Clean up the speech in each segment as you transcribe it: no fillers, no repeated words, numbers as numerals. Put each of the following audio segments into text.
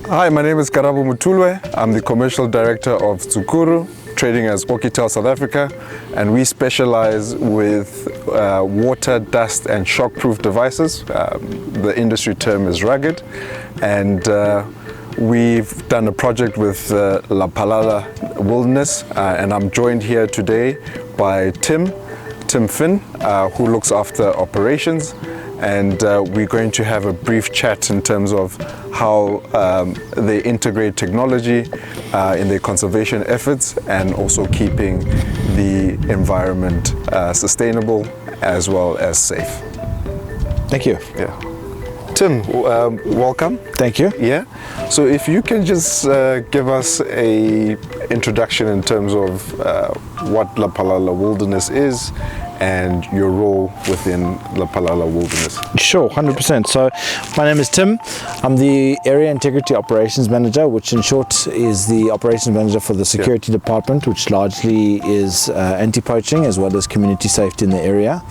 Hi, my name is Karabo Mutulwe. I'm the Commercial Director of Tsukuru, trading as Oukitel South Africa, and we specialize with water, dust and shockproof devices. The industry term is rugged, and we've done a project with Lapalala Wilderness, and I'm joined here today by Tim Fynn, who looks after operations, and we're going to have a brief chat in terms of how they integrate technology in their conservation efforts and also keeping the environment sustainable as well as safe. Thank you. Yeah. Tim, welcome. Thank you. Yeah. So if you can just give us a introduction in terms of what Lapalala Wilderness is and your role within Lapalala Wilderness. Sure, 100%. So my name is Tim. I'm the Area Integrity Operations Manager, which in short is the operations manager for the security department, which largely is anti-poaching as well as community safety in the area.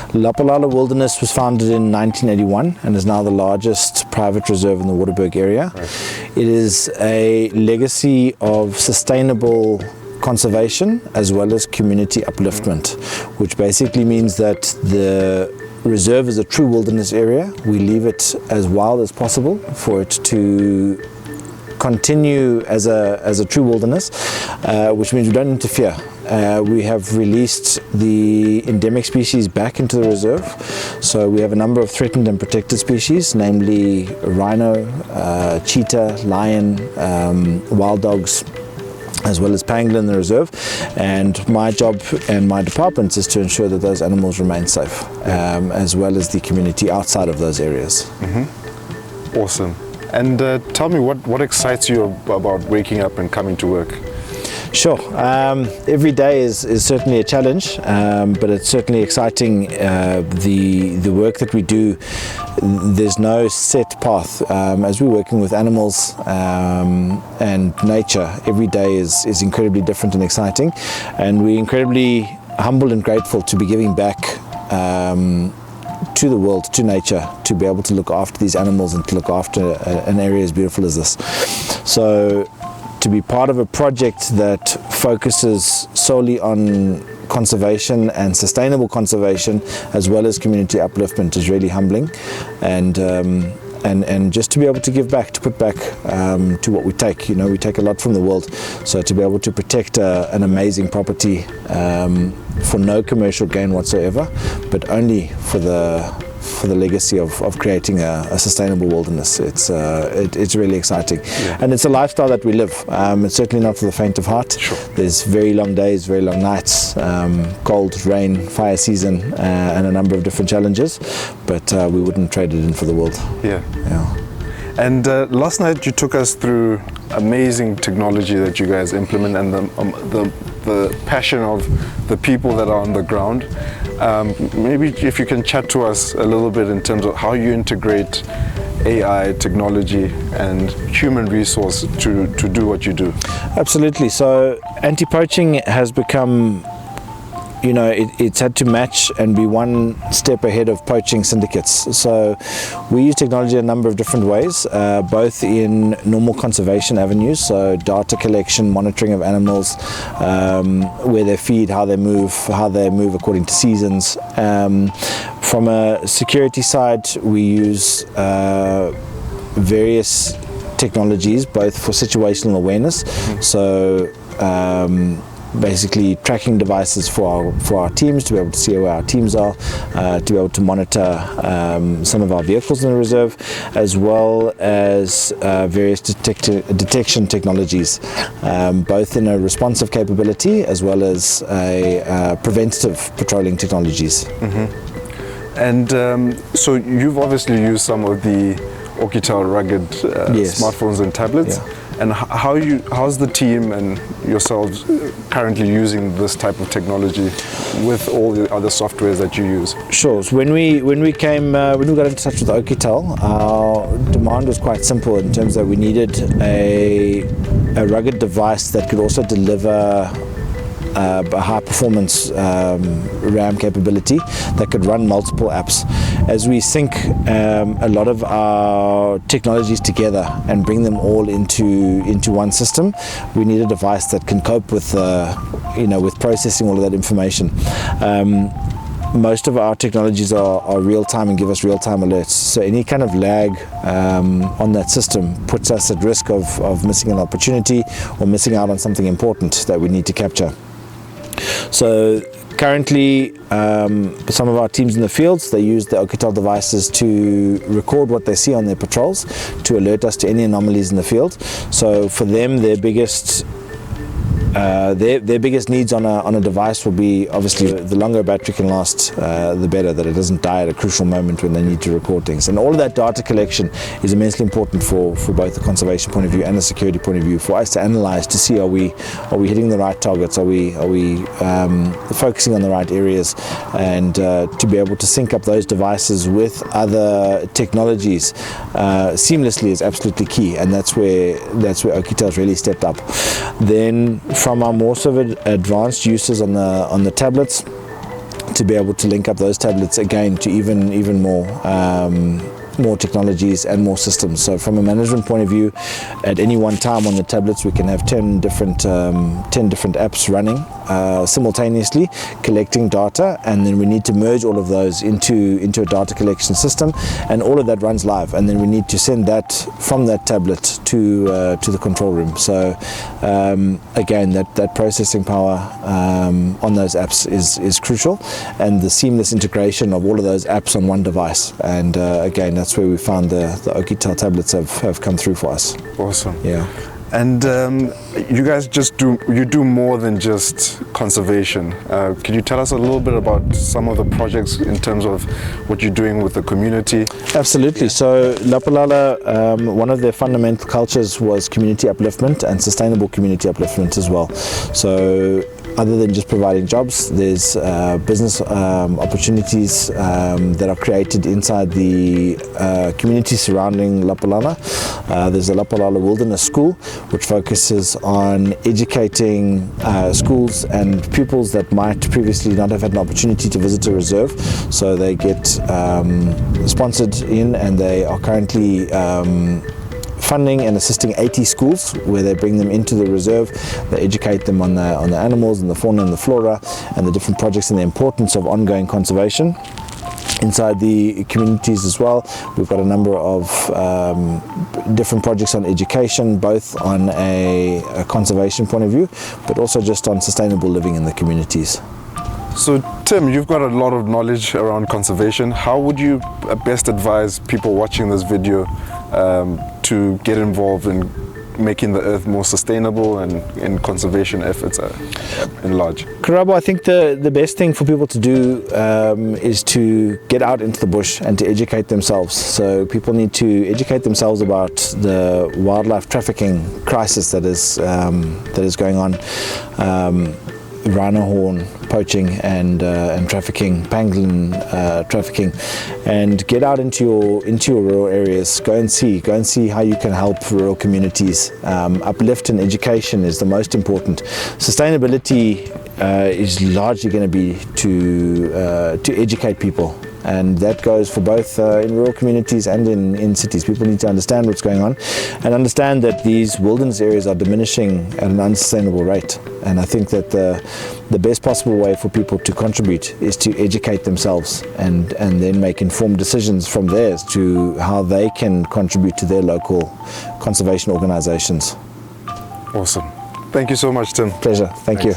Lapalala Wilderness was founded in 1981 and is now the largest private reserve in the Waterberg area. Right. It is a legacy of sustainable conservation as well as community upliftment, which basically means that the reserve is a true wilderness area. We leave it as wild as possible for it to continue as a true wilderness, which means we don't interfere. We have released the endemic species back into the reserve, so we have a number of threatened and protected species, namely rhino, cheetah, lion, wild dogs, as well as pangolin in the reserve, and my job and my department is to ensure that those animals remain safe, as well as the community outside of those areas. Mm-hmm. Awesome. And tell me, what excites you about waking up and coming to work? Sure. Every day is certainly a challenge, but it's certainly exciting. The work that we do, there's no set path. As we're working with animals and nature, every day is incredibly different and exciting, and we're incredibly humble and grateful to be giving back to the world, to nature, to be able to look after these animals and to look after an area as beautiful as this. So to be part of a project that focuses solely on conservation and sustainable conservation as well as community upliftment is really humbling, and just to be able to give back, to put back to what we take. You know, we take a lot from the world, so to be able to protect an amazing property for no commercial gain whatsoever, but only for the legacy of creating a sustainable wilderness. It's really exciting, and it's a lifestyle that we live. It's certainly not for the faint of heart. Sure. There's very long days, very long nights, cold, rain, fire season, and a number of different challenges, but we wouldn't trade it in for the world. Yeah. And last night you took us through amazing technology that you guys implement, and the passion of the people that are on the ground. Maybe if you can chat to us a little bit in terms of how you integrate AI technology and human resource to do what you do. Absolutely. So anti-poaching has become, you know, it's had to match and be one step ahead of poaching syndicates. So we use technology in a number of different ways, both in normal conservation avenues, so data collection, monitoring of animals, where they feed, how they move according to seasons. From a security side, we use various technologies, both for situational awareness, so basically tracking devices for our teams to be able to see where our teams are, to be able to monitor some of our vehicles in the reserve, as well as various detection technologies, both in a responsive capability as well as a preventative patrolling technologies. Mm-hmm. And so you've obviously used some of the Oukitel rugged smartphones and tablets. Yeah. And how's the team and yourselves currently using this type of technology with all the other softwares that you use? Sure. So when we got in touch with Oukitel, our demand was quite simple in terms that we needed a rugged device that could also deliver a high performance RAM capability that could run multiple apps. As we sync a lot of our technologies together and bring them all into one system, we need a device that can cope with with processing all of that information. Most of our technologies are real-time and give us real-time alerts, so any kind of lag on that system puts us at risk of missing an opportunity or missing out on something important that we need to capture. So currently, some of our teams in the fields, they use the Oukitel devices to record what they see on their patrols to alert us to any anomalies in the field. So for them, their biggest needs on a device will be, obviously, the longer a battery can last, the better, that it doesn't die at a crucial moment when they need to record things. And all of that data collection is immensely important for both the conservation point of view and the security point of view, for us to analyze, to see are we hitting the right targets, are we focusing on the right areas, and to be able to sync up those devices with other technologies seamlessly is absolutely key, and that's where Oukitel's really stepped up. Then from our more sort of advanced uses on the tablets, to be able to link up those tablets again to even more technologies and more systems. So from a management point of view, at any one time on the tablets we can have 10 different apps running simultaneously, collecting data, and then we need to merge all of those into a data collection system, and all of that runs live, and then we need to send that from that tablet to the control room. So again, that processing power on those apps is crucial, and the seamless integration of all of those apps on one device. And again, that's where we found the Oukitel tablets have come through for us. Awesome. Yeah. And you guys do more than just conservation. Can you tell us a little bit about some of the projects in terms of what you're doing with the community? Absolutely. Yeah. So Lapalala, one of their fundamental cultures was community upliftment and sustainable community upliftment as well. So other than just providing jobs, there's business opportunities that are created inside the community surrounding Lapalala. There's the Lapalala Wilderness School, which focuses on educating schools and pupils that might previously not have had an opportunity to visit a reserve. So they get sponsored in, and they are currently funding and assisting 80 schools where they bring them into the reserve. They educate them on the animals and the fauna and the flora and the different projects and the importance of ongoing conservation inside the communities as well. We've got a number of different projects on education, both on a conservation point of view, but also just on sustainable living in the communities. So Tim, you've got a lot of knowledge around conservation. How would you best advise people watching this video to get involved in making the earth more sustainable and in conservation efforts in large? Karabo, I think the best thing for people to do is to get out into the bush and to educate themselves. So people need to educate themselves about the wildlife trafficking crisis that is going on. Rhino horn poaching and trafficking, pangolin trafficking, and get out into your rural areas. Go and see how you can help rural communities. Uplift and education is the most important. Sustainability is largely going to be to educate people. And that goes for both in rural communities and in cities. People need to understand what's going on and understand that these wilderness areas are diminishing at an unsustainable rate. And I think that the best possible way for people to contribute is to educate themselves and then make informed decisions from there as to how they can contribute to their local conservation organizations. Awesome. Thank you so much, Tim. Pleasure. Thank you.